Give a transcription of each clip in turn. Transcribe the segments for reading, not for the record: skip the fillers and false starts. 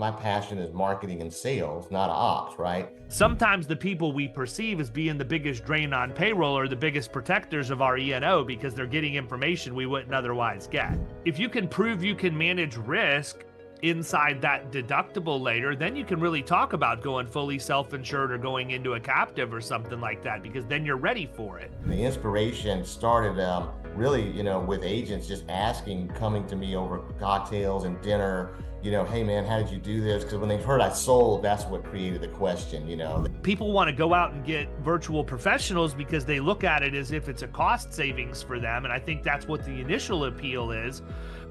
my passion is marketing and sales, not ops, right? Sometimes the people we perceive as being the biggest drain on payroll are the biggest protectors of our E&O because they're getting information we wouldn't otherwise get. If you can prove you can manage risk inside that deductible later, then you can really talk about going fully self-insured or going into a captive or something like that, because then you're ready for it. The inspiration started really, with agents just coming to me over cocktails and dinner, hey man, how did you do this? Because when they've heard I sold, that's what created the question, People want to go out and get virtual professionals because they look at it as if it's a cost savings for them. And I think that's what the initial appeal is.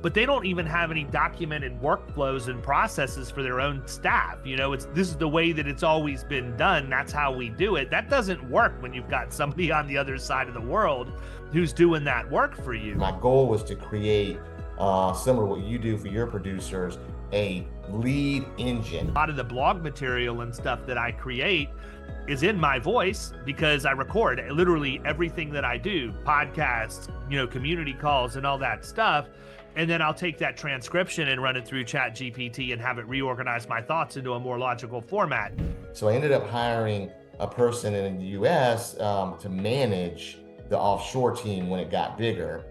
But they don't even have any documented workflows and processes for their own staff. This is the way that it's always been done. That's how we do it. That doesn't work when you've got somebody on the other side of the world who's doing that work for you. My goal was to create, similar to what you do for your producers, a lead engine. A lot of the blog material and stuff that I create is in my voice because I record literally everything that I do, podcasts, community calls and all that stuff. And then I'll take that transcription and run it through ChatGPT and have it reorganize my thoughts into a more logical format. So I ended up hiring a person in the US to manage the offshore team when it got bigger,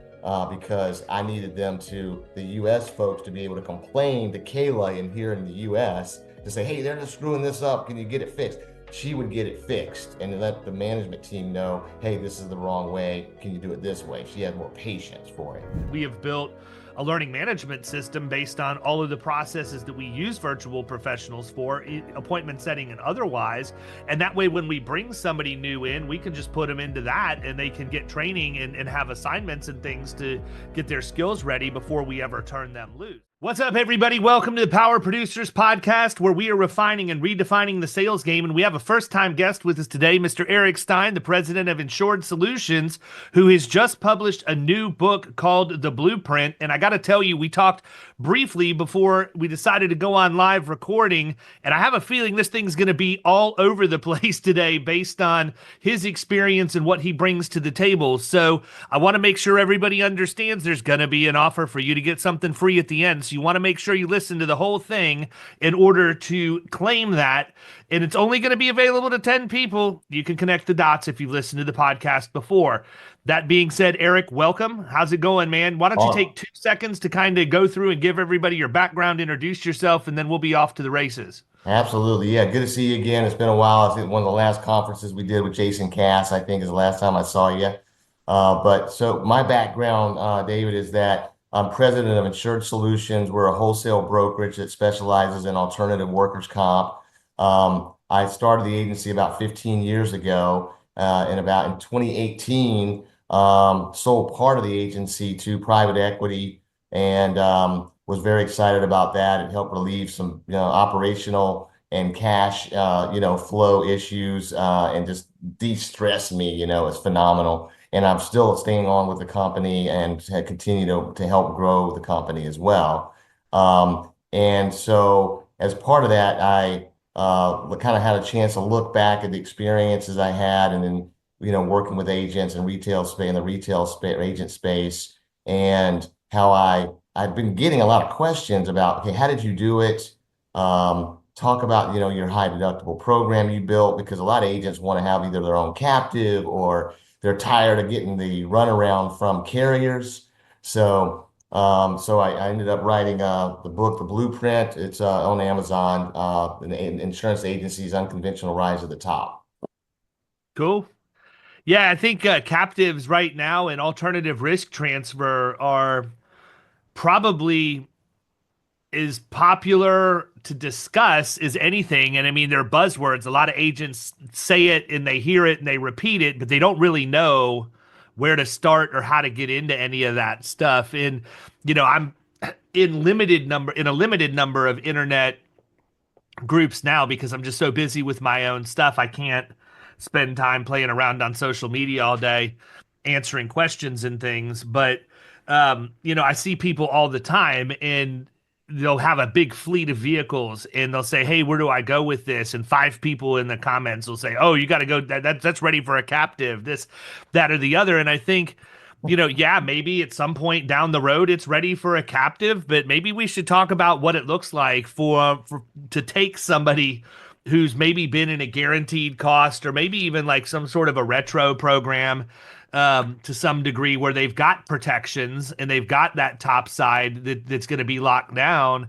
because I needed the US folks to be able to complain to Kayla in here in the US to say, hey, they're just screwing this up. Can you get it fixed? She would get it fixed and let the management team know, hey, this is the wrong way. Can you do it this way? She had more patience for it. We have built a learning management system based on all of the processes that we use virtual professionals for, appointment setting and otherwise. And that way, when we bring somebody new in, we can just put them into that and they can get training and have assignments and things to get their skills ready before we ever turn them loose. What's up, everybody? Welcome to the Power Producers Podcast, where we are refining and redefining the sales game. And we have a first-time guest with us today, Mr. Eric Stein, the president of Insured Solutions, who has just published a new book called The Blueprint. And I got to tell you, we talked briefly before we decided to go on live recording, and I have a feeling this thing's going to be all over the place today based on his experience and what he brings to the table. So I want to make sure everybody understands there's going to be an offer for you to get something free at the end. So you want to make sure you listen to the whole thing in order to claim that. And it's only going to be available to 10 people. You can connect the dots if you've listened to the podcast before. That being said, Eric, welcome. How's it going, man? Why don't you take 2 seconds to kind of go through and give everybody your background, introduce yourself, and then we'll be off to the races. Absolutely. Yeah. Good to see you again. It's been a while. I think one of the last conferences we did with Jason Cass, I think, is the last time I saw you. But so my background, David, is that I'm president of Insured Solutions. We're a wholesale brokerage that specializes in alternative workers' comp. I started the agency about 15 years ago, and about in 2018, sold part of the agency to private equity, and was very excited about that. It helped relieve some, operational and cash, flow issues, and just de-stress me. It's phenomenal. And I'm still staying on with the company and continue to help grow the company as well. And so as part of that, I kind of had a chance to look back at the experiences I had, and then, working with agents and agent space, and how I've been getting a lot of questions about, okay, how did you do it? Talk about, your high deductible program you built, because a lot of agents want to have either their own captive or they're tired of getting the runaround from carriers. So I ended up writing the book, The Blueprint. It's on Amazon, Insurance Agency's Unconventional Rise to the Top. Cool. Yeah, I think captives right now and alternative risk transfer are probably as popular to discuss as anything. And I mean, they're buzzwords. A lot of agents say it and they hear it and they repeat it, but they don't really know where to start or how to get into any of that stuff. And, I'm in a limited number of internet groups now because I'm just so busy with my own stuff. I can't spend time playing around on social media all day answering questions and things. But, I see people all the time, and they'll have a big fleet of vehicles and they'll say, hey, where do I go with this? And 5 people in the comments will say, oh, you got to go. That's ready for a captive, this, that, or the other. And I think Yeah, maybe at some point down the road it's ready for a captive, but maybe we should talk about what it looks like for to take somebody who's maybe been in a guaranteed cost or maybe even like some sort of a retro program to some degree where they've got protections and they've got that top side that's going to be locked down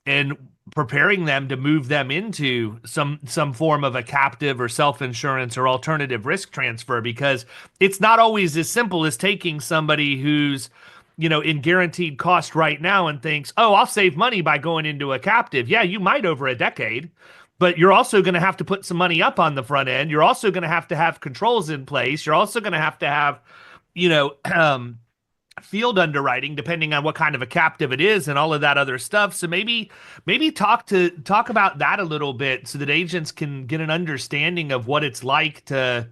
and preparing them to move them into some form of a captive or self-insurance or alternative risk transfer because it's not always as simple as taking somebody who's in guaranteed cost right now and thinks, oh, I'll save money by going into a captive. Yeah, you might over a decade, but you're also going to have to put some money up on the front end. You're also going to have controls in place. You're also going to have you know field underwriting depending on what kind of a captive it is and all of that other stuff. So maybe talk about that a little bit so that agents can get an understanding of what it's like to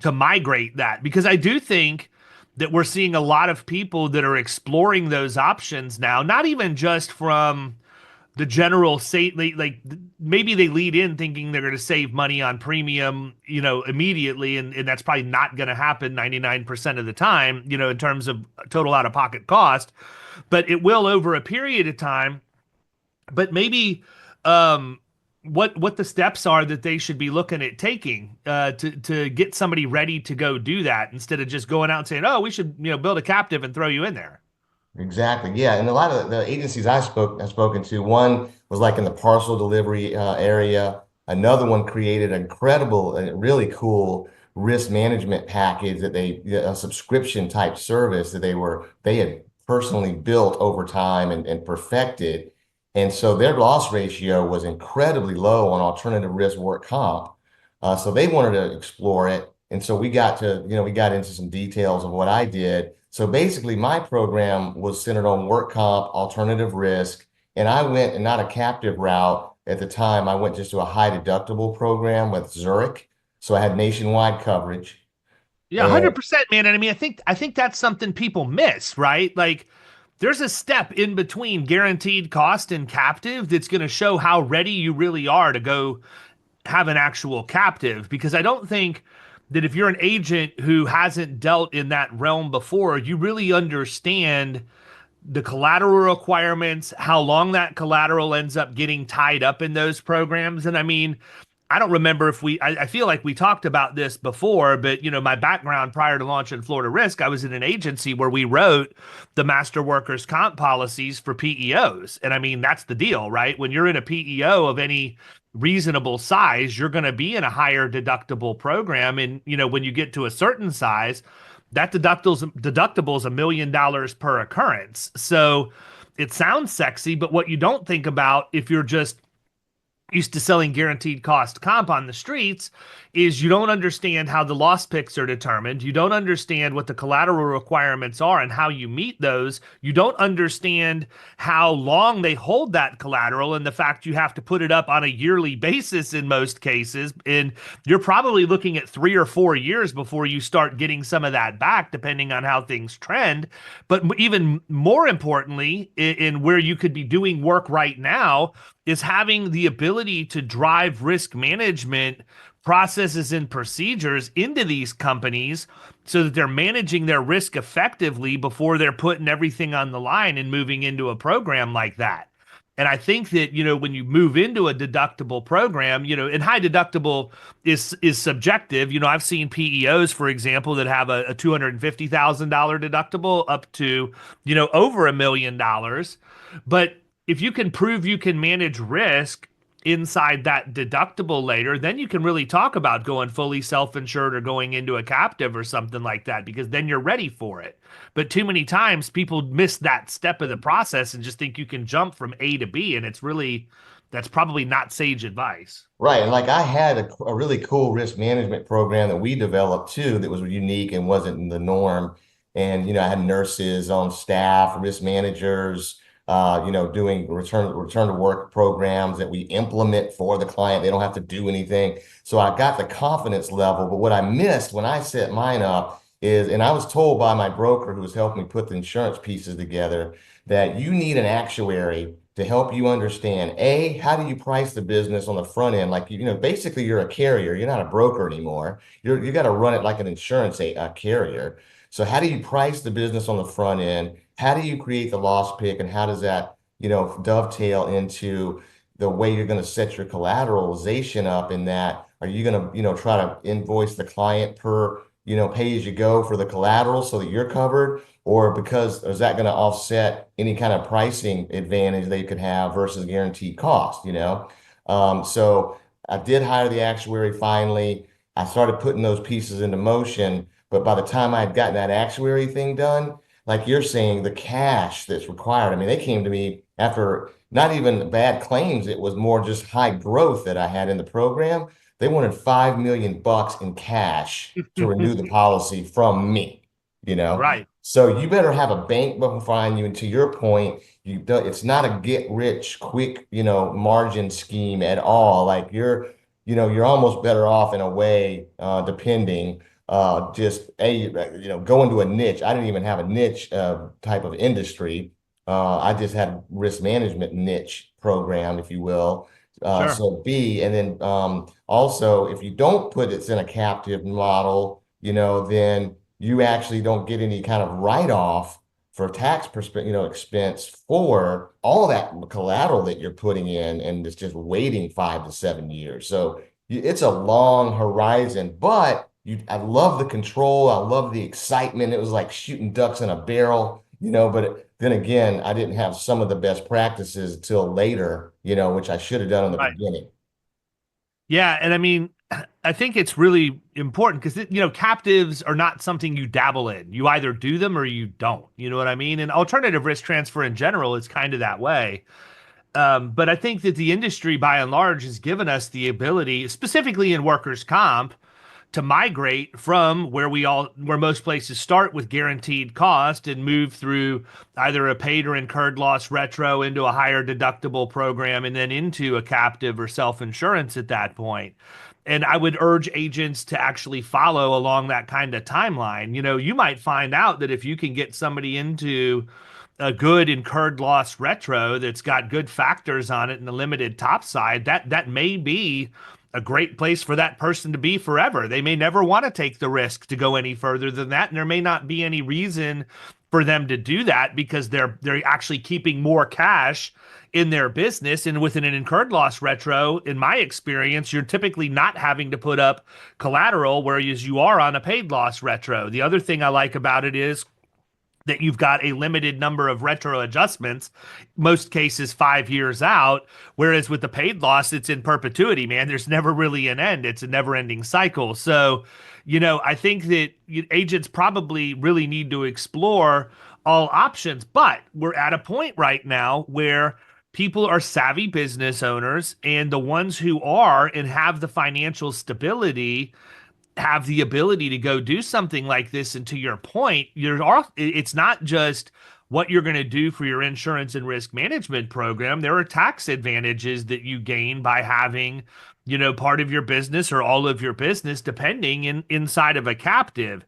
migrate that, because I do think that we're seeing a lot of people that are exploring those options now, not even just from the general say like maybe they lead in thinking they're going to save money on premium, immediately, and that's probably not going to happen 99% of the time, in terms of total out of pocket cost, but it will over a period of time. But maybe what the steps are that they should be looking at taking to get somebody ready to go do that instead of just going out and saying, oh, we should build a captive and throw you in there. Exactly. Yeah. And a lot of the agencies I've spoken to, one was like in the parcel delivery area. Another one created an incredible, really cool risk management package that a subscription type service that they had personally built over time and perfected. And so their loss ratio was incredibly low on alternative risk work comp. So they wanted to explore it. And so we got into some details of what I did. So basically, my program was centered on work comp, alternative risk, and I went, and not a captive route at the time, I went just to a high deductible program with Zurich. So I had nationwide coverage. Yeah, And 100%, man. And I mean, I think that's something people miss, right? Like there's a step in between guaranteed cost and captive that's going to show how ready you really are to go have an actual captive, because I don't think that if you're an agent who hasn't dealt in that realm before, you really understand the collateral requirements, how long that collateral ends up getting tied up in those programs. And I mean, I don't remember if I feel like we talked about this before, but my background prior to launching Florida Risk, I was in an agency where we wrote the master workers comp policies for PEOs. And I mean, that's the deal, right? When you're in a PEO of any reasonable size, you're going to be in a higher deductible program. And, when you get to a certain size, that deductible is $1 million per occurrence. So it sounds sexy, but what you don't think about if you're just used to selling guaranteed cost comp on the streets is you don't understand how the loss picks are determined. You don't understand what the collateral requirements are and how you meet those. You don't understand how long they hold that collateral and the fact you have to put it up on a yearly basis in most cases. And you're probably looking at 3 or 4 years before you start getting some of that back, depending on how things trend. But even more importantly, in where you could be doing work right now, is having the ability to drive risk management processes and procedures into these companies so that they're managing their risk effectively before they're putting everything on the line and moving into a program like that. And I think that, when you move into a deductible program, and high deductible is subjective. I've seen PEOs, for example, that have a $250,000 deductible up to, over $1 million. But if you can prove you can manage risk inside that deductible later, then you can really talk about going fully self-insured or going into a captive or something like that, because then you're ready for it. But too many times people miss that step of the process and just think you can jump from A to B. And that's probably not sage advice. right, and like I had a really cool risk management program that we developed too that was unique and wasn't the norm. And I had nurses on staff, risk managers, doing return to work programs that we implement for the client. They don't have to do anything. So I got the confidence level. But what I missed when I set mine up is, and I was told by my broker who was helping me put the insurance pieces together, that you need an actuary to help you understand, A, how do you price the business on the front end? Like, basically you're a carrier. You're not a broker anymore. You got to run it like an insurance carrier. So how do you price the business on the front end? How do you create the loss pick, and how does that, dovetail into the way you're going to set your collateralization up? In that, are you going to, try to invoice the client per, pay as you go for the collateral so that you're covered? Or because is that going to offset any kind of pricing advantage they could have versus guaranteed cost, So I did hire the actuary finally. I started putting those pieces into motion, but by the time I had gotten that actuary thing done, like you're saying, the cash that's required. I mean, they came to me after not even bad claims. It was more just high growth that I had in the program. They wanted 5 million bucks in cash to renew the policy from me, you know. Right. So you better have a bank behind you. And to your point, it's not a get rich quick, margin scheme at all. Like you're almost better off in a way, depending just go into a niche. I didn't even have a niche type of industry. I just had risk management niche program, if you will. Sure. So B, and then also if you don't put it in a captive model, then you actually don't get any kind of write-off for tax perspective, expense for all that collateral that you're putting in, and it's just waiting 5 to 7 years. So it's a long horizon, but I love the control. I love the excitement. It was like shooting ducks in a barrel, but then again, I didn't have some of the best practices until later, which I should have done in the Right. beginning. Yeah, and I mean, I think it's really important because captives are not something you dabble in. You either do them or you don't. You know what I mean? And alternative risk transfer in general is kind of that way. But I think that the industry, by and large, has given us the ability, specifically in workers' comp, to migrate from where most places start with guaranteed cost and move through either a paid or incurred loss retro into a higher deductible program and then into a captive or self-insurance at that point. And I would urge agents to actually follow along that kind of timeline. You might find out that if you can get somebody into a good incurred loss retro that's got good factors on it and a limited top side, that may be a great place for that person to be forever. They may never want to take the risk to go any further than that, and there may not be any reason for them to do that because they're actually keeping more cash in their business. And within an incurred loss retro, in my experience, you're typically not having to put up collateral, whereas you are on a paid loss retro. The other thing I like about it is that you've got a limited number of retro adjustments, most cases 5 years out. Whereas with the paid loss, it's in perpetuity, man. There's never really an end. It's a never ending cycle. So, I think that agents probably really need to explore all options, but we're at a point right now where people are savvy business owners, and the ones who are and have the financial stability have the ability to go do something like this. And to your point, it's not just what you're going to do for your insurance and risk management program. There are tax advantages that you gain by having, part of your business or all of your business, depending inside of a captive.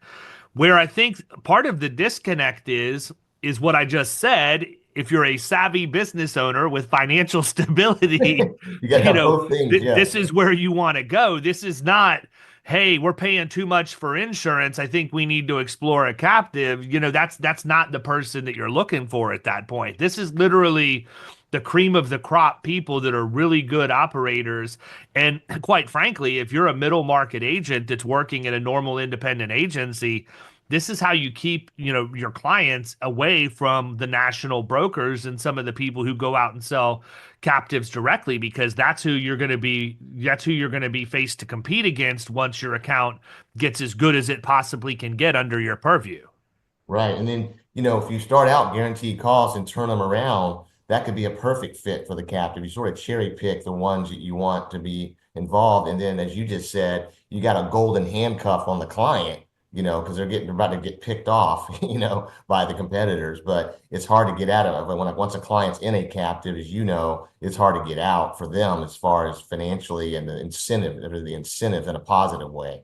Where I think part of the disconnect is what I just said. If you're a savvy business owner with financial stability, You got to have both things. Yeah. this is where you want to go. This is not, hey, we're paying too much for insurance. I think we need to explore a captive. That's not the person that you're looking for at that point. This is literally the cream of the crop people that are really good operators. And quite frankly, if you're a middle market agent that's working at a normal independent agency, this is how you keep, your clients away from the national brokers and some of the people who go out and sell captives directly, because that's who you're going to be faced to compete against once your account gets as good as it possibly can get under your purview. Right. And then, if you start out guaranteed costs and turn them around, that could be a perfect fit for the captive. You sort of cherry pick the ones that you want to be involved. And then, as you just said, you got a golden handcuff on the client, because they're about to get picked off, by the competitors. But it's hard to get out of it. Once a client's in a captive, as you know, it's hard to get out for them as far as financially and the incentive in a positive way.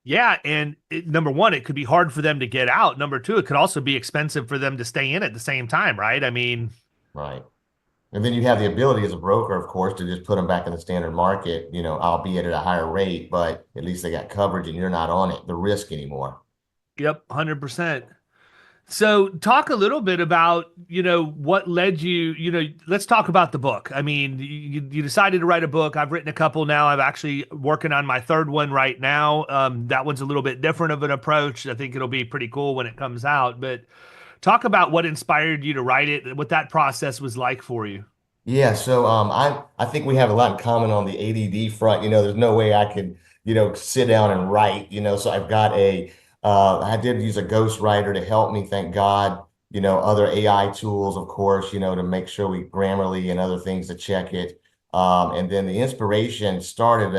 Yeah, and number one, it could be hard for them to get out. Number two, it could also be expensive for them to stay in at the same time, right? I mean, Right. And then you have the ability as a broker, of course, to just put them back in the standard market, albeit at a higher rate, but at least they got coverage and you're not on it, the risk anymore. Yep, 100%. So talk a little bit about, what led you, let's talk about the book. I mean, you decided to write a book. I've written a couple now. I'm actually working on my third one right now. That one's a little bit different of an approach. I think it'll be pretty cool when it comes out. But talk about what inspired you to write it, what that process was like for you. Yeah, so I think we have a lot in common on the ADD front. There's no way I could, sit down and write, so I've got I did use a ghostwriter to help me, thank God, other AI tools, of course, to make sure we Grammarly and other things to check it. And then the inspiration started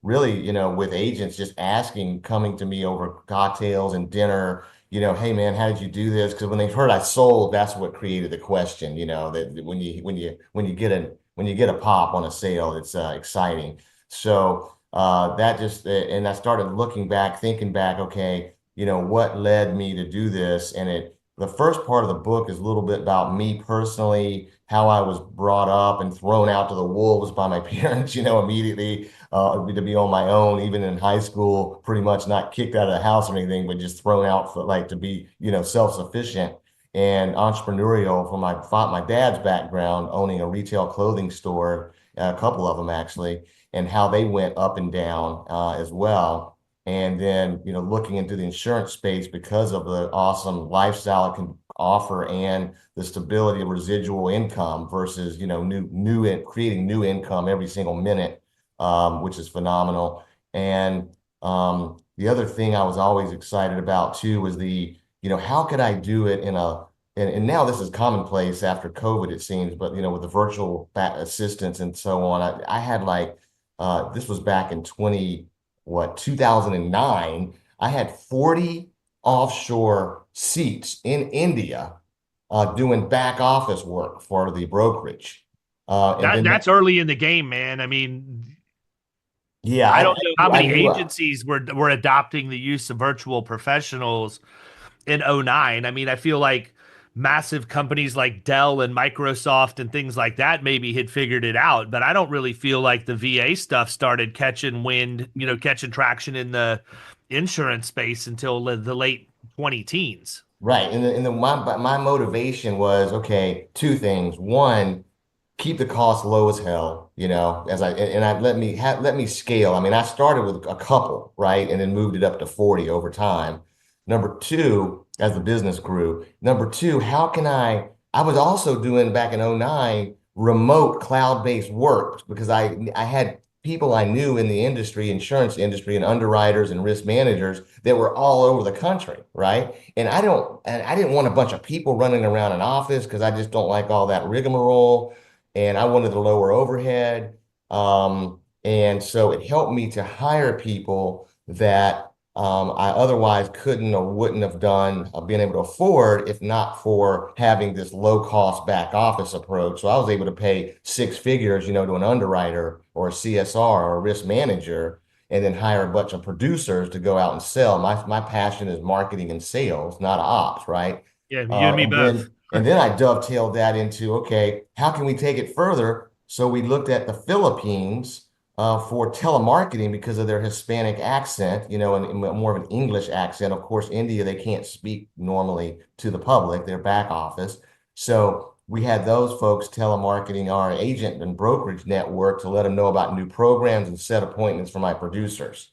really, with agents just asking, coming to me over cocktails and dinner, hey man, how did you do this? Because when they heard I sold, that's what created the question, that when you get a pop on a sale, it's exciting. So that just and I started looking back, thinking back, okay, what led me to do this? And the first part of the book is a little bit about me personally, how I was brought up and thrown out to the wolves by my parents, immediately to be on my own, even in high school, pretty much not kicked out of the house or anything, but just thrown out for like to be, self-sufficient and entrepreneurial from my dad's background, owning a retail clothing store, a couple of them actually, and how they went up and down as well. And then, looking into the insurance space because of the awesome lifestyle it can offer and the stability of residual income versus, creating new income every single minute, which is phenomenal. And the other thing I was always excited about too was how could I do it and now this is commonplace after COVID, it seems, but with the virtual assistants and so on, I had this was back in 2009. I had 40 offshore seats in India doing back office work for the brokerage. And That then, that's early in the game, man. I mean, yeah, I don't know how I many knew, agencies were adopting the use of virtual professionals in '09. I mean, I feel like massive companies like Dell and Microsoft and things like that maybe had figured it out, but I don't really feel like the VA stuff started catching wind, catching traction in the insurance space until the late 20 teens. right. My motivation was, okay, two things. One, keep the cost low as hell, as I let me scale. I mean, I started with a couple, right? And then moved it up to 40 over time. Number two, as the business grew. Number two, I was also doing back in '09 remote cloud-based work because I had people I knew in the industry, insurance industry, and underwriters and risk managers that were all over the country, right? And I didn't want a bunch of people running around an office because I just don't like all that rigmarole and I wanted to lower overhead. And so it helped me to hire people that I otherwise couldn't or wouldn't have done, been able to afford if not for having this low cost back office approach. So I was able to pay six figures, to an underwriter or a CSR or a risk manager, and then hire a bunch of producers to go out and sell. My passion is marketing and sales, not ops, right? Yeah, you and me And both. then I dovetailed that into, okay, how can we take it further? So we looked at the Philippines for telemarketing because of their Hispanic accent, and more of an English accent. Of course, India, they can't speak normally to the public, their back office. So we had those folks telemarketing our agent and brokerage network to let them know about new programs and set appointments for my producers,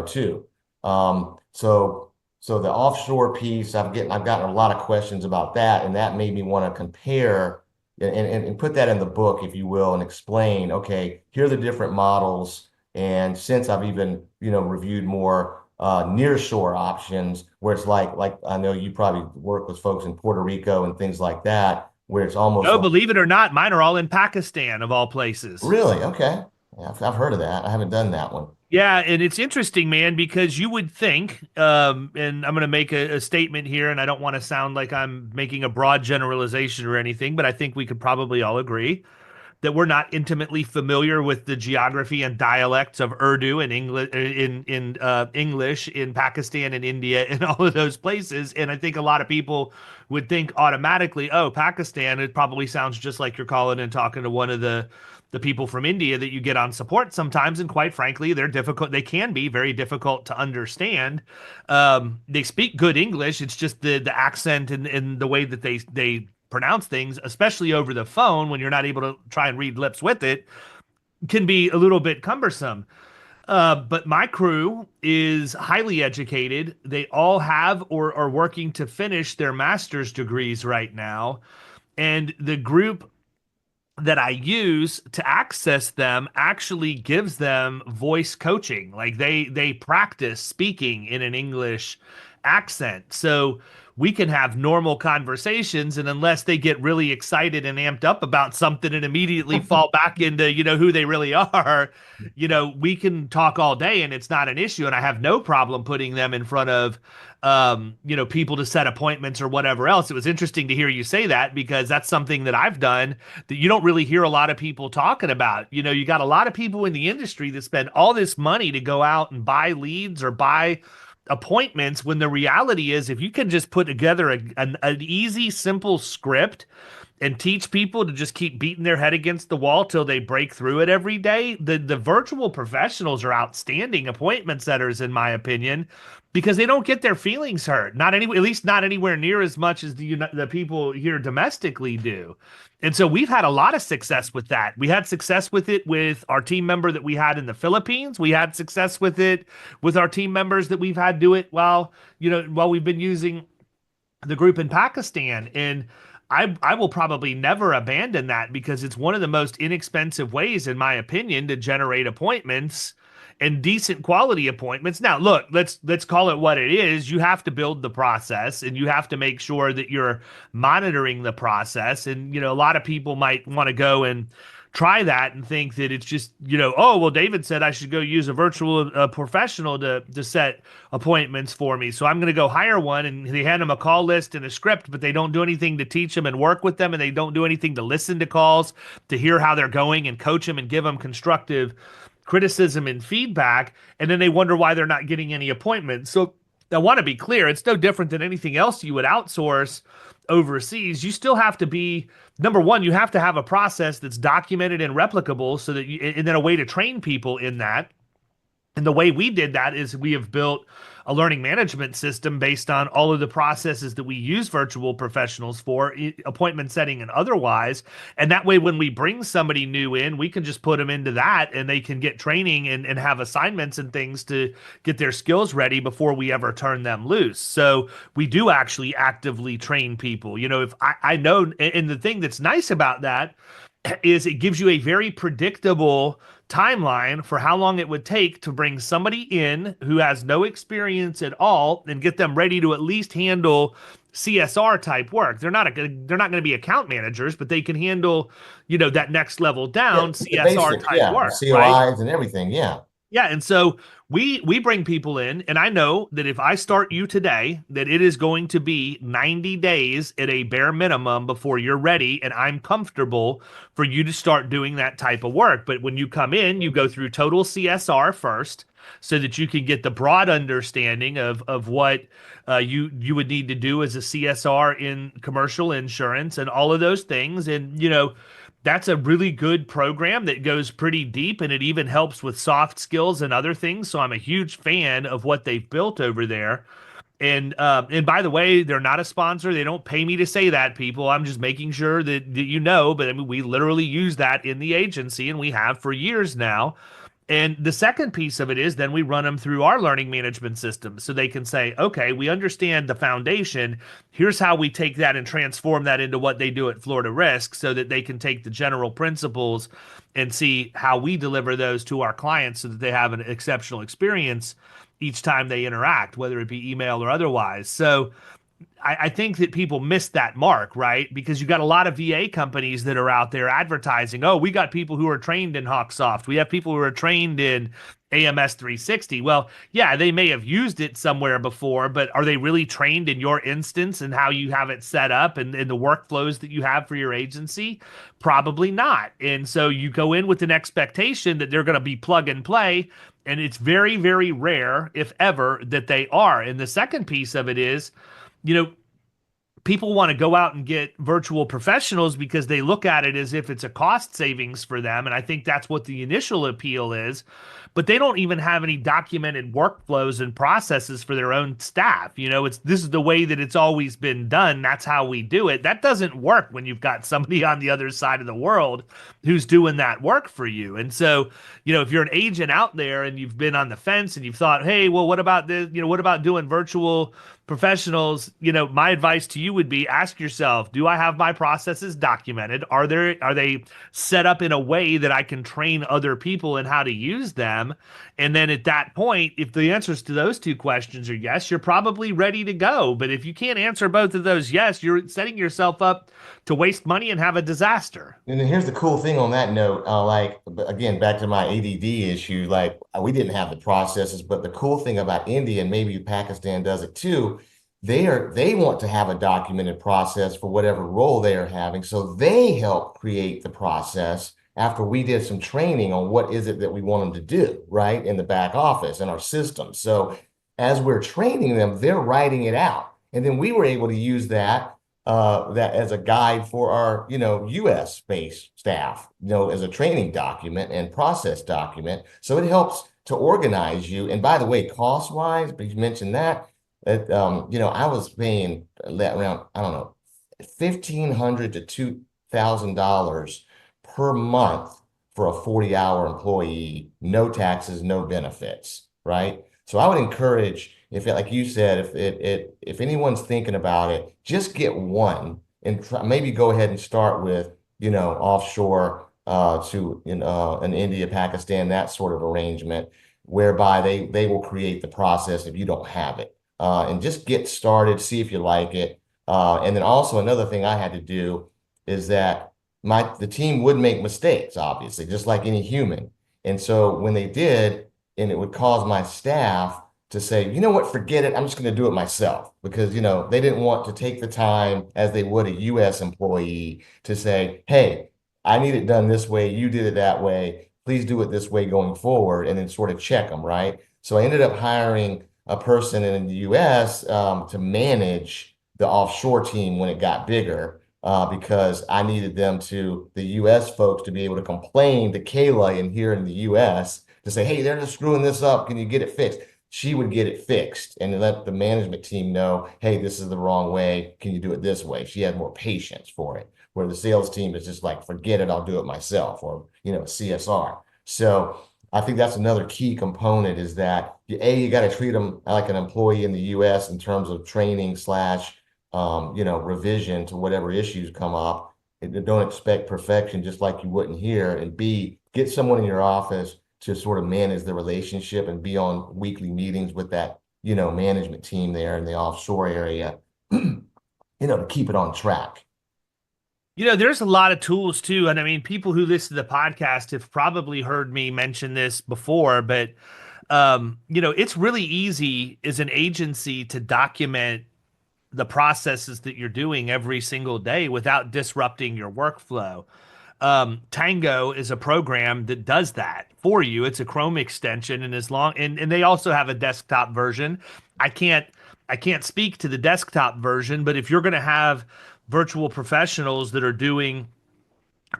too. So the offshore piece, I've gotten a lot of questions about that, and that made me want to compare and put that in the book, if you will, and explain, okay, here are the different models. And since I've even, reviewed more nearshore options where it's like I know you probably work with folks in Puerto Rico and things like that, where it's almost No, like, believe it or not, mine are all in Pakistan of all places. really, okay. Yeah, I've heard of that. I haven't done that one. Yeah, and it's interesting, man, because you would think, and I'm going to make a statement here, and I don't want to sound like I'm making a broad generalization or anything, but I think we could probably all agree that we're not intimately familiar with the geography and dialects of Urdu and English in English in Pakistan and India and all of those places. And I think a lot of people would think automatically, oh, Pakistan, it probably sounds just like you're calling and talking to one of the the people from India that you get on support sometimes, and quite frankly, they're difficult. They can be very difficult to understand. They speak good English. It's just the accent and the way that they pronounce things, especially over the phone when you're not able to try and read lips with it, can be a little bit cumbersome. But my crew is highly educated. They all have or are working to finish their master's degrees right now. And the group that I use to access them actually gives them voice coaching. Like they practice speaking in an English accent. So we can have normal conversations, and unless they get really excited and amped up about something and immediately fall back into, who they really are, we can talk all day and it's not an issue. And I have no problem putting them in front of people to set appointments or whatever else. It was interesting to hear you say that, because that's something that I've done that you don't really hear a lot of people talking about. You got a lot of people in the industry that spend all this money to go out and buy leads or buy appointments, when the reality is, if you can just put together an easy, simple script and teach people to just keep beating their head against the wall till they break through it every day, the virtual professionals are outstanding appointment setters, in my opinion, because they don't get their feelings hurt. Not any, at least not anywhere near as much as the people here domestically do. And so we've had a lot of success with that. We had success with it with our team member that we had in the Philippines. We had success with it with our team members that we've had do it while we've been using the group in Pakistan. And I will probably never abandon that, because it's one of the most inexpensive ways, in my opinion, to generate appointments and decent quality appointments. Now, look, let's call it what it is. You have to build the process, and you have to make sure that you're monitoring the process. And, a lot of people might want to go and try that and think that it's just, oh, well, David said I should go use a virtual professional to set appointments for me. So I'm going to go hire one, and they hand them a call list and a script, but they don't do anything to teach them and work with them. And they don't do anything to listen to calls, to hear how they're going and coach them and give them constructive criticism and feedback, and then they wonder why they're not getting any appointments. So I want to be clear, it's no different than anything else you would outsource overseas. You still have to be, number one, you have to have a process that's documented and replicable, so that and then a way to train people in that. And the way we did that is we have built a learning management system based on all of the processes that we use virtual professionals for, appointment setting and otherwise. And that way, when we bring somebody new in, we can just put them into that, and they can get training and have assignments and things to get their skills ready before we ever turn them loose. So we do actually actively train people. If I know, and the thing that's nice about that is it gives you a very predictable timeline for how long it would take to bring somebody in who has no experience at all and get them ready to at least handle CSR type work. They're not going to be account managers, but they can handle, that next level down CSR type work, COIs, right? And everything. Yeah. Yeah, and so we bring people in, and I know that if I start you today, that it is going to be 90 days at a bare minimum before you're ready, and I'm comfortable for you to start doing that type of work. But when you come in, you go through total CSR first, so that you can get the broad understanding of what you would need to do as a CSR in commercial insurance and all of those things. And that's a really good program that goes pretty deep, and it even helps with soft skills and other things. So I'm a huge fan of what they've built over there. And by the way, they're not a sponsor. They don't pay me to say that, people. I'm just making sure that but I mean, we literally use that in the agency, and we have for years now. And the second piece of it is then we run them through our learning management system, so they can say, okay, we understand the foundation. Here's how we take that and transform that into what they do at Florida Risk, so that they can take the general principles and see how we deliver those to our clients, so that they have an exceptional experience each time they interact, whether it be email or otherwise. So I think that people miss that mark, right? Because you got a lot of VA companies that are out there advertising, oh, we got people who are trained in HawkSoft. We have people who are trained in AMS 360. Well, yeah, they may have used it somewhere before, but are they really trained in your instance and how you have it set up and the workflows that you have for your agency? Probably not. And so you go in with an expectation that they're going to be plug and play, and it's very, very rare, if ever, that they are. And the second piece of it is, people want to go out and get virtual professionals because they look at it as if it's a cost savings for them. And I think that's what the initial appeal is. But they don't even have any documented workflows and processes for their own staff. This is the way that it's always been done. That's how we do it. That doesn't work when you've got somebody on the other side of the world who's doing that work for you. And so, if you're an agent out there and you've been on the fence and you've thought, hey, well, what about this? What about doing virtual professionals? My advice to you would be ask yourself, do I have my processes documented? Are they set up in a way that I can train other people in how to use them? And then at that point, if the answers to those two questions are yes, you're probably ready to go. But if you can't answer both of those yes, you're setting yourself up to waste money and have a disaster. And then here's the cool thing on that note, like again, back to my ADD issue, like we didn't have the processes, but the cool thing about India and maybe Pakistan does it too, they want to have a documented process for whatever role they are having. So they help create the process after we did some training on what is it that we want them to do, right? In the back office and our system. So as we're training them, they're writing it out. And then we were able to use that as a guide for our, U.S. based staff, as a training document and process document. So it helps to organize you. And by the way, cost wise, but you mentioned that, I was paying around, I don't know, $1,500 to $2,000 per month for a 40-hour employee, no taxes, no benefits, right? So I would encourage, like you said, if anyone's thinking about it, just get one and maybe go ahead and start with, offshore to in India, Pakistan, that sort of arrangement, whereby they will create the process if you don't have it, and just get started, see if you like it. And then also another thing I had to do is that the team would make mistakes, obviously, just like any human. And so when they did, and it would cause my staff to say, you know what, forget it. I'm just going to do it myself because, they didn't want to take the time as they would a U.S. employee to say, hey, I need it done this way. You did it that way. Please do it this way going forward, and then sort of check them, right? So I ended up hiring a person in the U.S. To manage the offshore team when it got bigger. Because I needed the U.S. folks to be able to complain to Kayla in here in the U.S. to say, hey, they're just screwing this up. Can you get it fixed? She would get it fixed and let the management team know, hey, this is the wrong way. Can you do it this way? She had more patience for it, where the sales team is just like, forget it, I'll do it myself, or, CSR. So I think that's another key component is that, you got to treat them like an employee in the U.S. in terms of training slash revision to whatever issues come up. And don't expect perfection just like you wouldn't here. And B, get someone in your office to sort of manage the relationship and be on weekly meetings with that, management team there in the offshore area, to keep it on track. There's a lot of tools too. And I mean, people who listen to the podcast have probably heard me mention this before, but, it's really easy as an agency to document the processes that you're doing every single day without disrupting your workflow. Tango is a program that does that for you. It's a Chrome extension, and and they also have a desktop version. I can't speak to the desktop version, but if you're going to have virtual professionals that are doing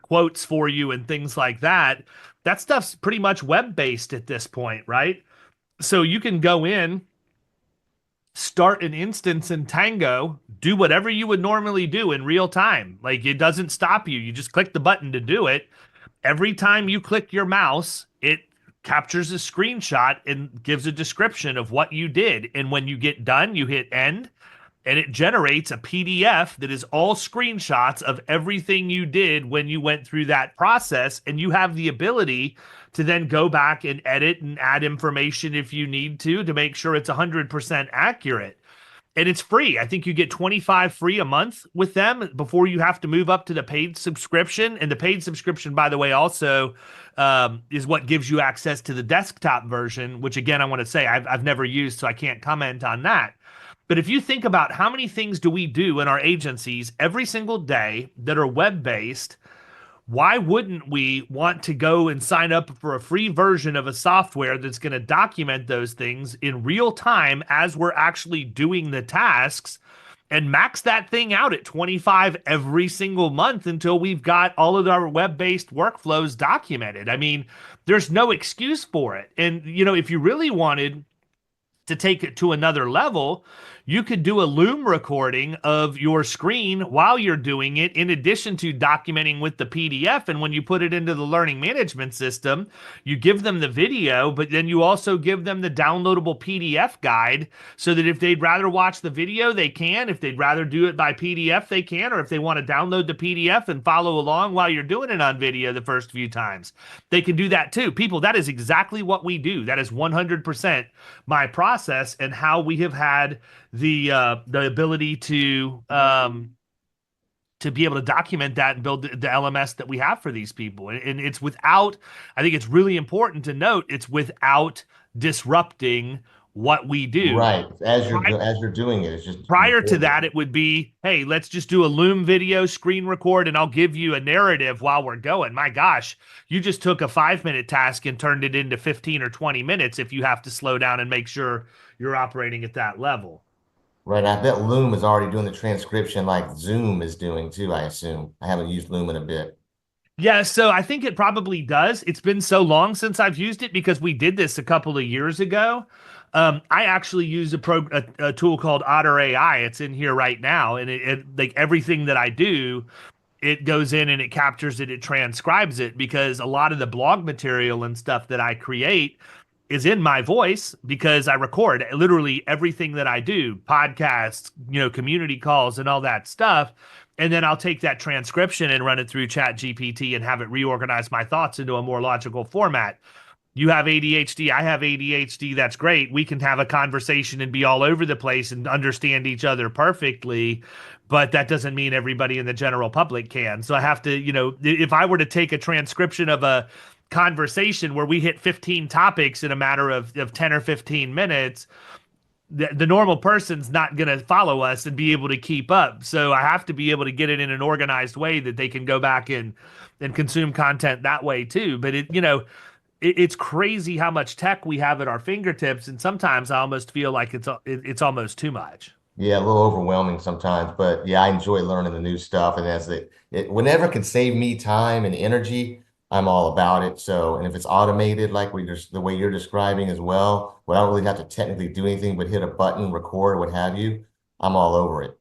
quotes for you and things like that, that stuff's pretty much web-based at this point, right? So you can go in, start an instance in Tango, do whatever you would normally do in real time. Like, it doesn't stop you. You just click the button to do it. Every time you click your mouse, it captures a screenshot and gives a description of what you did. And when you get done, you hit end, and it generates a PDF that is all screenshots of everything you did when you went through that process. And you have the ability to then go back and edit and add information if you need to make sure it's 100% accurate. And it's free. I think you get 25 free a month with them before you have to move up to the paid subscription. And the paid subscription, by the way, also is what gives you access to the desktop version, which, again, I want to say I've never used, so I can't comment on that. But if you think about how many things do we do in our agencies every single day that are web-based, why wouldn't we want to go and sign up for a free version of a software that's going to document those things in real time as we're actually doing the tasks? and max that thing out at 25 every single month until we've got all of our web-based workflows documented. I mean, there's no excuse for it. And, if you really wanted to take it to another level, you could do a Loom recording of your screen while you're doing it, in addition to documenting with the PDF. And when you put it into the learning management system, you give them the video, but then you also give them the downloadable PDF guide so that if they'd rather watch the video, they can. If they'd rather do it by PDF, they can. Or if they want to download the PDF and follow along while you're doing it on video the first few times, they can do that too. People, that is exactly what we do. That is 100% my process, and how we have had the ability to be able to document that and build the LMS that we have for these people. And it's without, I think it's really important to note, it's without disrupting what we do. Right. As you're doing it, it's just Prior to that, it would be, hey, let's just do a Loom video screen record and I'll give you a narrative while we're going. My gosh, you just took a 5-minute task and turned it into 15 or 20 minutes if you have to slow down and make sure you're operating at that level. Right. I bet Loom is already doing the transcription like Zoom is doing too, I assume. I haven't used Loom in a bit. Yeah, so I think it probably does. It's been so long since I've used it because we did this a couple of years ago. I actually use a tool called Otter AI. It's in here right now, and it like everything that I do, it goes in and it captures it, it transcribes it, because a lot of the blog material and stuff that I create is in my voice because I record literally everything that I do, podcasts, community calls and all that stuff. And then I'll take that transcription and run it through Chat GPT and have it reorganize my thoughts into a more logical format. You have ADHD, I have ADHD, that's great. We can have a conversation and be all over the place and understand each other perfectly, but that doesn't mean everybody in the general public can. So I have to, if I were to take a transcription of a conversation where we hit 15 topics in a matter of 10 or 15 minutes, the normal person's not going to follow us and be able to keep up. So I have to be able to get it in an organized way that they can go back and consume content that way too. But it's crazy how much tech we have at our fingertips, and sometimes I almost feel like it's almost too much. Yeah, a little overwhelming sometimes, but yeah, I enjoy learning the new stuff. And whenever it can save me time and energy, I'm all about it. So, and if it's automated, like the way you're describing as well, where I don't really have to technically do anything but hit a button, record, what have you, I'm all over it.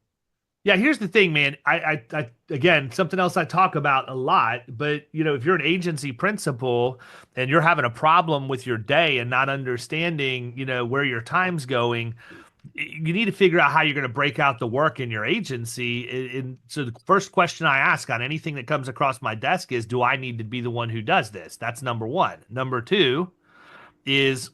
Yeah, here's the thing, man. I again, something else I talk about a lot, but if you're an agency principal and you're having a problem with your day and not understanding, where your time's going, you need to figure out how you're going to break out the work in your agency. And so the first question I ask on anything that comes across my desk is, do I need to be the one who does this? That's number one. Number two is,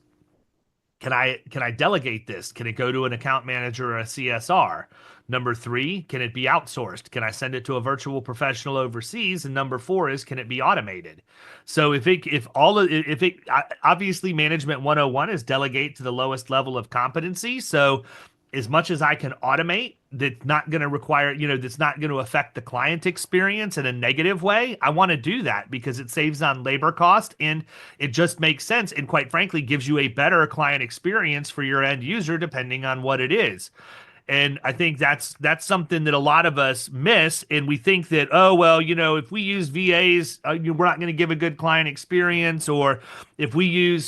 can I delegate this? Can it go to an account manager or a CSR? Number three, can it be outsourced? Can I send it to a virtual professional overseas? And number four is, can it be automated? So obviously management 101 is delegate to the lowest level of competency. So as much as I can automate, that's not going to require, that's not going to affect the client experience in a negative way, I want to do that because it saves on labor cost and it just makes sense. And quite frankly, gives you a better client experience for your end user, depending on what it is. And I think that's something that a lot of us miss. And we think that, oh, well, if we use VAs, we're not going to give a good client experience. Or if we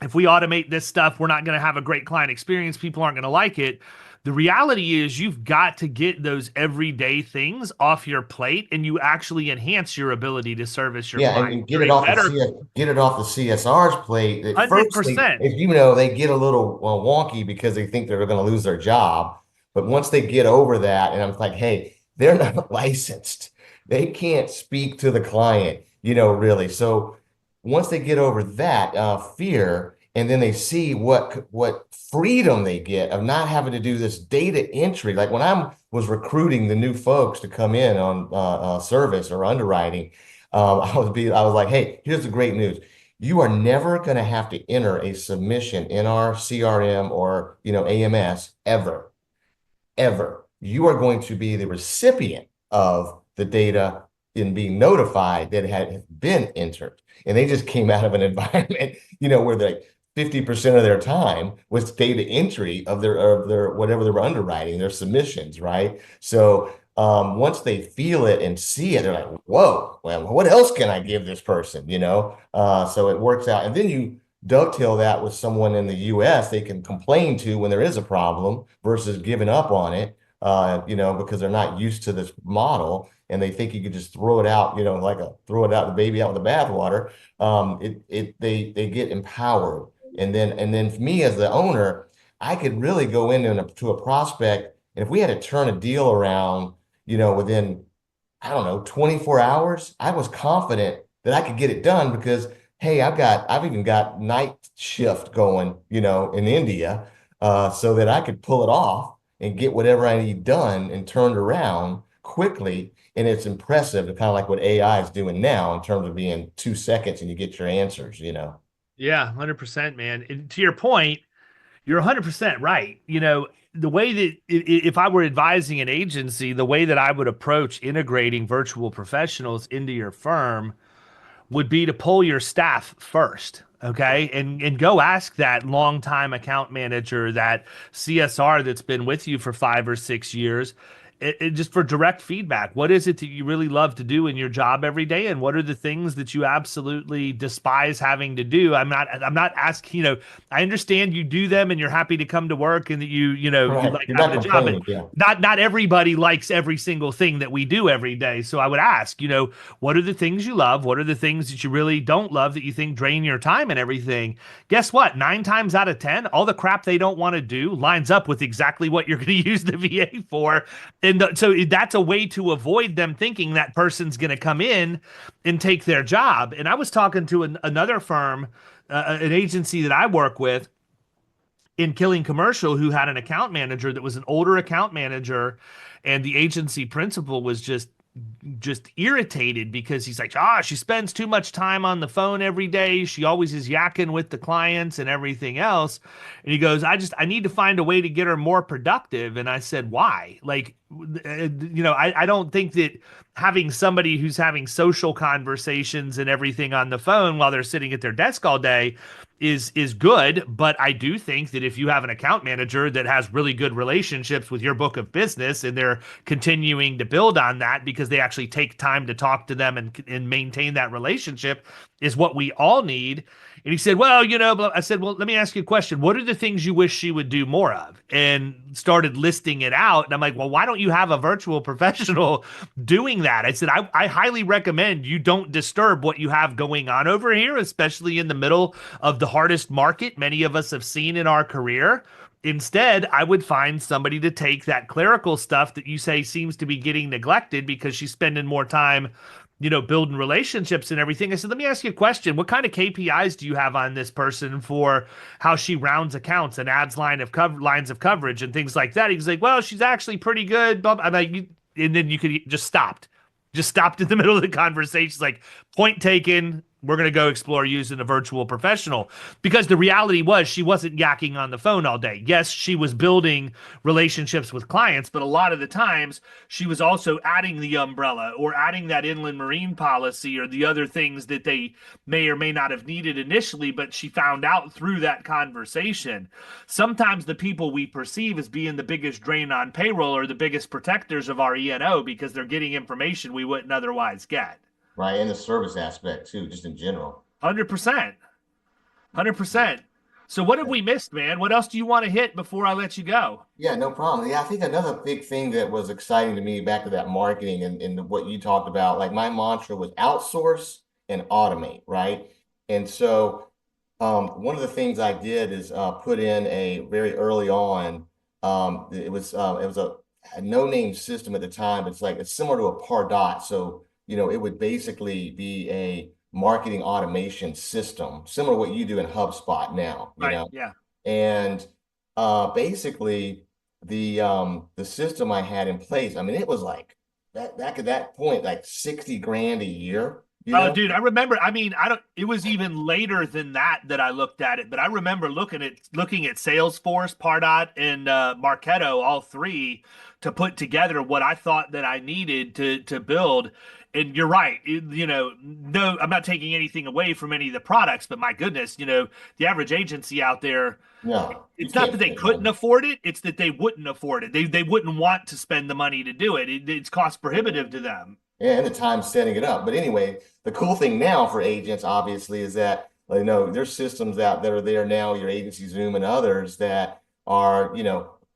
automate this stuff, we're not going to have a great client experience. People aren't going to like it. The reality is you've got to get those everyday things off your plate, and you actually enhance your ability to service your client. And get it off the CSR's plate. At 100%. They get a little wonky because they think they're going to lose their job. But once they get over that, and I'm like, hey, they're not licensed. They can't speak to the client, really. So once they get over that fear, and then they see what freedom they get of not having to do this data entry. Like when I was recruiting the new folks to come in on service or underwriting, I was like, hey, here's the great news. You are never going to have to enter a submission in our CRM or AMS ever. You are going to be the recipient of the data in being notified that it had been entered. And they just came out of an environment, where they're like, 50% of their time was data entry of their whatever they were underwriting, their submissions, right? So once they feel it and see it, they're like, whoa, well, what else can I give this person? So it works out. And then you dovetail that with someone in the US they can complain to when there is a problem versus giving up on it, because they're not used to this model and they think you could just throw it out, throw it out, the baby out with the bathwater. They get empowered. And then for me as the owner, I could really go to a prospect, and if we had to turn a deal around, within, I don't know, 24 hours, I was confident that I could get it done because, hey, I've even got night shift going, in India, so that I could pull it off and get whatever I need done and turned around quickly. And it's impressive, kind of like what AI is doing now in terms of being 2 seconds and you get your answers. Yeah, 100%, man. And to your point, you're 100% right. The way that if I were advising an agency, the way that I would approach integrating virtual professionals into your firm would be to pull your staff first. Okay. And go ask that longtime account manager, that CSR that's been with you for 5 or 6 years, just for direct feedback. What is it that you really love to do in your job every day? And what are the things that you absolutely despise having to do? I'm not asking, I understand you do them and you're happy to come to work and that you Right. like You're not having a job, but complaining. Yeah. not everybody likes every single thing that we do every day. So I would ask, what are the things you love? What are the things that you really don't love that you think drain your time and everything? Guess what? 9 times out of 10, all the crap they don't want to do lines up with exactly what you're going to use the VA for. And so that's a way to avoid them thinking that person's going to come in and take their job. And I was talking to another firm, an agency that I work with in Killing Commercial, who had an account manager that was an older account manager, and the agency principal was just irritated because he's like, she spends too much time on the phone every day. She always is yakking with the clients and everything else. And he goes, I need to find a way to get her more productive. And I said, why? Like, I don't think that having somebody who's having social conversations and everything on the phone while they're sitting at their desk all day is good, but I do think that if you have an account manager that has really good relationships with your book of business and they're continuing to build on that because they actually take time to talk to them and maintain that relationship, is what we all need. And he said, well, I said, well, let me ask you a question. What are the things you wish she would do more of? And started listing it out. And I'm like, well, why don't you have a virtual professional doing that? I said, I highly recommend you don't disturb what you have going on over here, especially in the middle of the hardest market many of us have seen in our career. Instead, I would find somebody to take that clerical stuff that you say seems to be getting neglected because she's spending more time building relationships and everything. I said, let me ask you a question. What kind of KPIs do you have on this person for how she rounds accounts and adds lines of coverage and things like that? He's like, well, she's actually pretty good. I'm like, and then you could just stopped in the middle of the conversation. It's like, point taken. We're going to go explore using a virtual professional, because the reality was she wasn't yakking on the phone all day. Yes, she was building relationships with clients, but a lot of the times she was also adding the umbrella or adding that inland marine policy or the other things that they may or may not have needed initially, but she found out through that conversation. Sometimes the people we perceive as being the biggest drain on payroll are the biggest protectors of our E&O because they're getting information we wouldn't otherwise get. Right. And the service aspect too, just in general. 100%. 100%. So what have we missed, man? What else do you want to hit before I let you go? Yeah, no problem. Yeah, I think another big thing that was exciting to me back to that marketing and what you talked about, like my mantra was outsource and automate, right? And so one of the things I did is put in a very early on, it was a no-name system at the time. It's similar to a Pardot. So, it would basically be a marketing automation system, similar to what you do in HubSpot now, Right. Yeah. and basically the system I had in place, I mean, it was like that back at that point, like 60 grand a year, you Oh, know? dude, I remember. I mean, I don't. It was even later than that I looked at it, but I remember looking at Salesforce, Pardot, and Marketo, all three, to put together what I thought that I needed to build. And you're right. No, I'm not taking anything away from any of the products, but my goodness, the average agency out there, No, you it's not can't that they spend couldn't money. afford it; it's that they wouldn't afford it. They wouldn't want to spend the money to do it. It's cost prohibitive to them. Yeah, and the time setting it up. But anyway, the cool thing now for agents, obviously, is that there's systems out that are there now, your agency Zoom and others that are,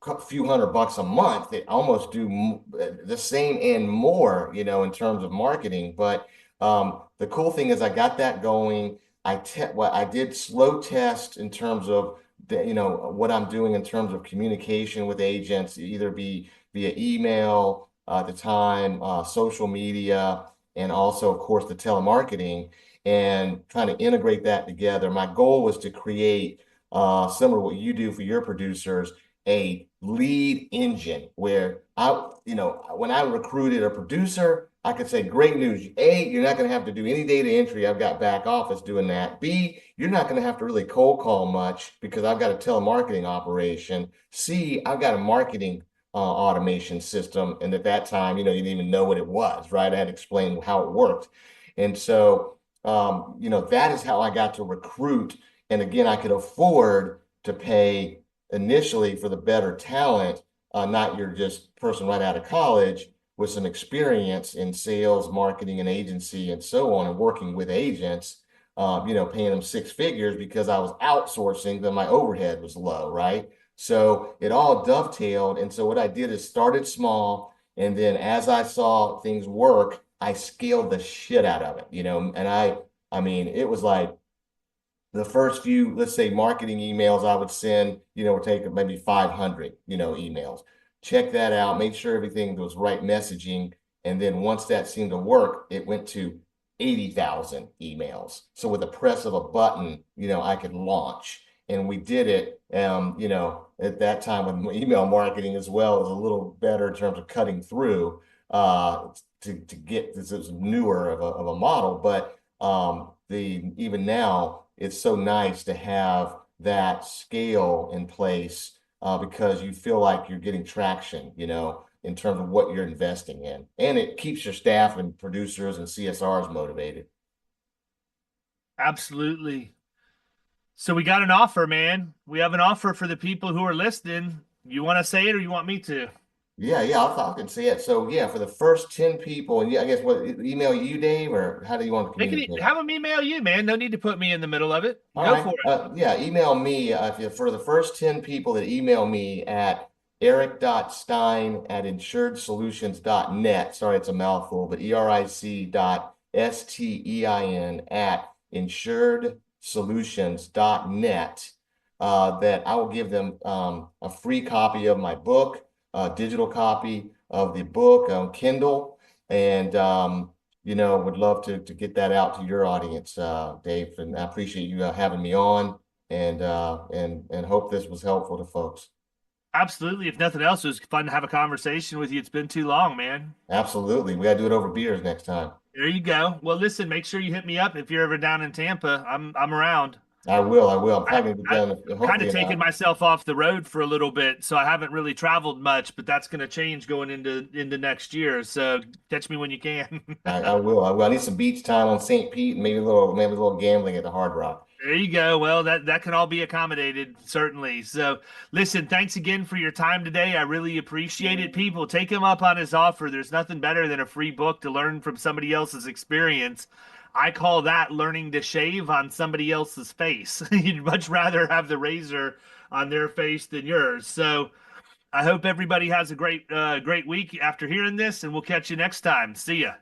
a few $100 a month that almost do the same and more, in terms of marketing. But the cool thing is I got that going. What I did slow test in terms of what I'm doing in terms of communication with agents, either be via email at the time, social media, and also, of course, the telemarketing, and trying to integrate that together. My goal was to create, similar to what you do for your producers, a lead engine where when I recruited a producer, I could say, great news. A, you're not going to have to do any data entry. I've got back office doing that. B, you're not going to have to really cold call much because I've got a telemarketing operation. C, I've got a marketing automation system. And at that time, you didn't even know what it was, right? I had to explain how it worked. And so, that is how I got to recruit. And again, I could afford to pay initially for the better talent, not your just person right out of college with some experience in sales, marketing, and agency and so on, and working with agents, paying them six figures because I was outsourcing, then my overhead was low, right? So it all dovetailed. And so what I did is started small. And then as I saw things work, I scaled the shit out of it, and I mean, it was like the first few, let's say, marketing emails I would send, would take maybe 500, emails. Check that out, make sure everything was right messaging. And then once that seemed to work, it went to 80,000 emails. So with the press of a button, I could launch. And we did it, at that time with email marketing as well, it was a little better in terms of cutting through to get this is newer of a model. But the even now, it's so nice to have that scale in place because you feel like you're getting traction, in terms of what you're investing in. And it keeps your staff and producers and CSRs motivated. Absolutely. So we got an offer, man. We have an offer for the people who are listening. You want to say it or you want me to? Yeah, yeah, I can see it. So yeah, for the first 10 people, and yeah, I guess what email you, Dave, or how do you want to Make it communicate? have them email you, man. No need to put me in the middle of it. All Go right. for it. Yeah, email me for the first 10 people that email me at eric.stein@insuredsolutions.net. Sorry, it's a mouthful, but ERIC.STEIN at insuredsolutions.net. That I will give them a free copy of my book, a digital copy of the book on Kindle, and would love to get that out to your audience, Dave. And I appreciate you having me on, and hope this was helpful to folks. Absolutely. If nothing else, it was fun to have a conversation with you. It's been too long, man. Absolutely, we got to do it over beers next time. There you go. Well, listen, make sure you hit me up if you're ever down in Tampa. I'm around. I will. I will. I'm I, probably gonna be I, done I'm kind of hopefully in taking myself off the road for a little bit, so I haven't really traveled much, but that's going to change going into next year. So catch me when you can. I will. I will. I need some beach time on St. Pete and maybe a little gambling at the Hard Rock. There you go. Well, that can all be accommodated, certainly. So, listen, thanks again for your time today. I really appreciate it. People, take him up on his offer. There's nothing better than a free book to learn from somebody else's experience. I call that learning to shave on somebody else's face. You'd much rather have the razor on their face than yours. So, I hope everybody has a great week after hearing this, and we'll catch you next time. See ya.